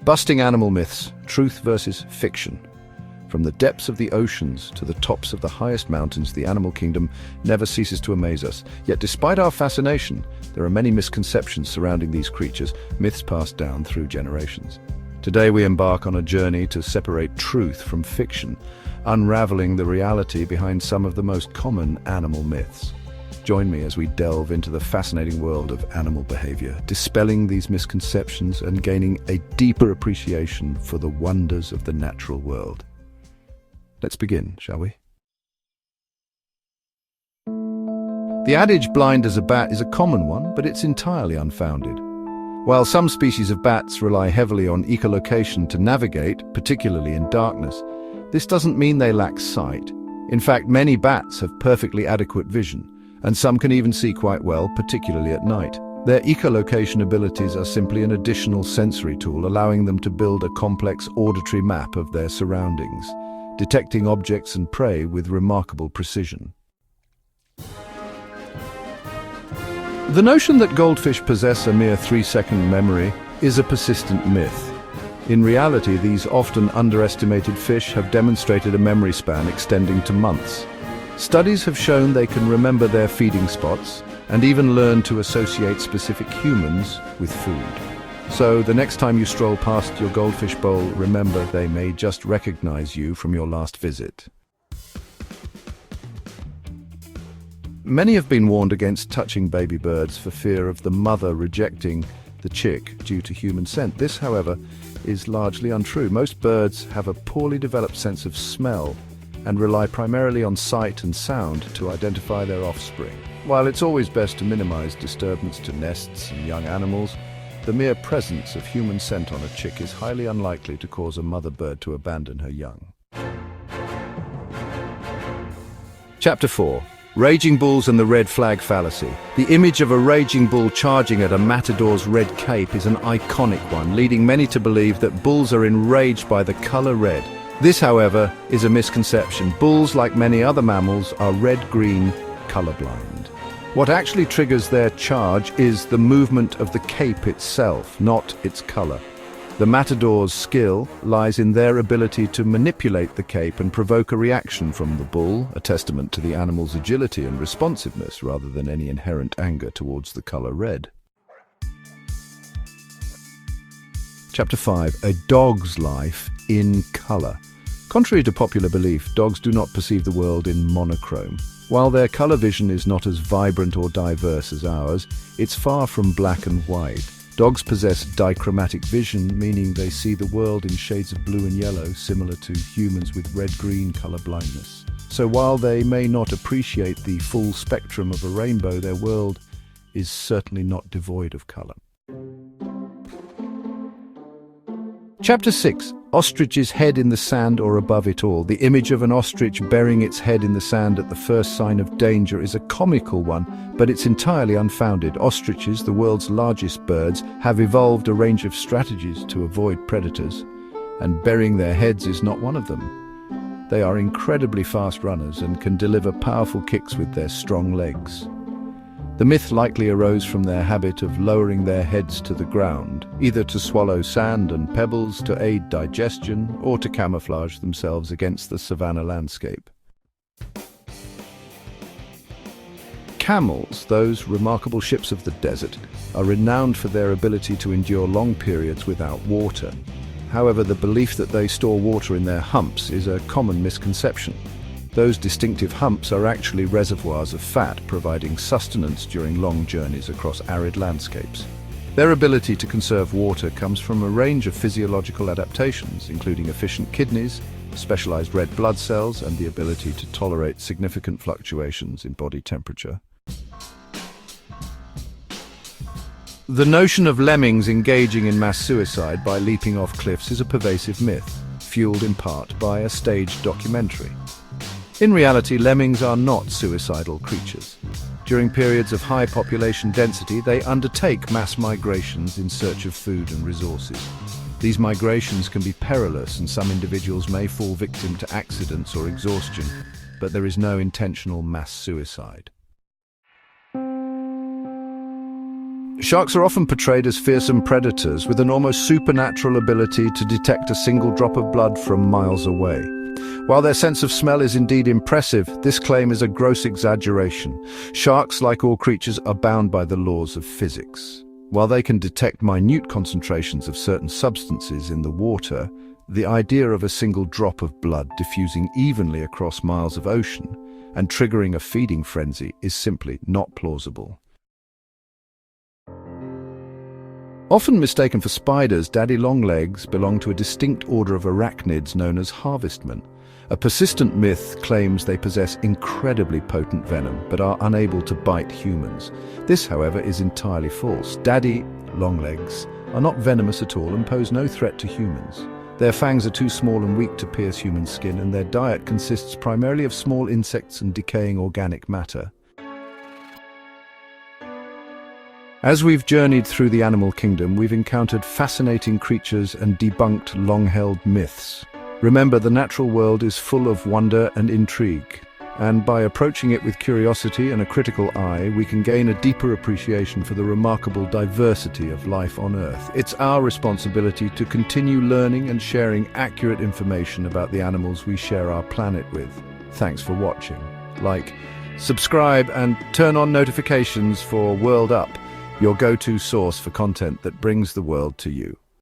Busting animal myths, truth versus fiction. From the depths of the oceans to the tops of the highest mountains, the animal kingdom never ceases to amaze us. Yet despite our fascination, there are many misconceptions surrounding these creatures, myths passed down through generations. Today we embark on a journey to separate truth from fiction, unraveling the reality behind some of the most common animal myths. Join me as we delve into the fascinating world of animal behavior, dispelling these misconceptions and gaining a deeper appreciation for the wonders of the natural world. Let's begin, shall we? The adage "blind as a bat" is a common one, but it's entirely unfounded. While some species of bats rely heavily on echolocation to navigate, particularly in darkness, this doesn't mean they lack sight. In fact, many bats have perfectly adequate vision, and some can even see quite well, particularly at night. Their echolocation abilities are simply an additional sensory tool, allowing them to build a complex auditory map of their surroundings, detecting objects and prey with remarkable precision. The notion that goldfish possess a mere 3-second memory is a persistent myth. In reality, these often underestimated fish have demonstrated a memory span extending to months. Studies have shown they can remember their feeding spots and even learn to associate specific humans with food. So the next time you stroll past your goldfish bowl, remember they may just recognize you from your last visit. Many have been warned against touching baby birds for fear of the mother rejecting the chick due to human scent. This, however, is largely untrue. Most birds have a poorly developed sense of smell and rely primarily on sight and sound to identify their offspring. While it's always best to minimize disturbance to nests and young animals, the mere presence of human scent on a chick is highly unlikely to cause a mother bird to abandon her young. Chapter 4. Raging Bulls and the Red Flag Fallacy. The image of a raging bull charging at a matador's red cape is an iconic one, leading many to believe that bulls are enraged by the color red. This, however, is a misconception. Bulls, like many other mammals, are red-green colorblind. What actually triggers their charge is the movement of the cape itself, not its color. The matador's skill lies in their ability to manipulate the cape and provoke a reaction from the bull, a testament to the animal's agility and responsiveness rather than any inherent anger towards the color red. Chapter 5. A dog's life in color. Contrary to popular belief, dogs do not perceive the world in monochrome. While their color vision is not as vibrant or diverse as ours, it's far from black and white. Dogs possess dichromatic vision, meaning they see the world in shades of blue and yellow, similar to humans with red-green color blindness. So while they may not appreciate the full spectrum of a rainbow, their world is certainly not devoid of color. Chapter 6. Ostrich's head in the sand or above it all. The image of an ostrich burying its head in the sand at the first sign of danger is a comical one, but it's entirely unfounded. Ostriches, the world's largest birds, have evolved a range of strategies to avoid predators, and burying their heads is not one of them. They are incredibly fast runners and can deliver powerful kicks with their strong legs. The myth likely arose from their habit of lowering their heads to the ground, either to swallow sand and pebbles to aid digestion or to camouflage themselves against the savanna landscape. Camels, those remarkable ships of the desert, are renowned for their ability to endure long periods without water. However, the belief that they store water in their humps is a common misconception. Those distinctive humps are actually reservoirs of fat, providing sustenance during long journeys across arid landscapes. Their ability to conserve water comes from a range of physiological adaptations, including efficient kidneys, specialized red blood cells, and the ability to tolerate significant fluctuations in body temperature. The notion of lemmings engaging in mass suicide by leaping off cliffs is a pervasive myth, fueled in part by a staged documentary. In reality, lemmings are not suicidal creatures. During periods of high population density, they undertake mass migrations in search of food and resources. These migrations can be perilous, and some individuals may fall victim to accidents or exhaustion, but there is no intentional mass suicide. Sharks are often portrayed as fearsome predators with an almost supernatural ability to detect a single drop of blood from miles away. While their sense of smell is indeed impressive, this claim is a gross exaggeration. Sharks, like all creatures, are bound by the laws of physics. While they can detect minute concentrations of certain substances in the water, the idea of a single drop of blood diffusing evenly across miles of ocean and triggering a feeding frenzy is simply not plausible. Often mistaken for spiders, daddy longlegs belong to a distinct order of arachnids known as harvestmen. A persistent myth claims they possess incredibly potent venom but are unable to bite humans. This, however, is entirely false. Daddy longlegs are not venomous at all and pose no threat to humans. Their fangs are too small and weak to pierce human skin, and their diet consists primarily of small insects and decaying organic matter. As we've journeyed through the animal kingdom, we've encountered fascinating creatures and debunked long-held myths. Remember, the natural world is full of wonder and intrigue, and by approaching it with curiosity and a critical eye, we can gain a deeper appreciation for the remarkable diversity of life on Earth. It's our responsibility to continue learning and sharing accurate information about the animals we share our planet with. Thanks for watching. Like, subscribe, and turn on notifications for World Up, your go-to source for content that brings the world to you.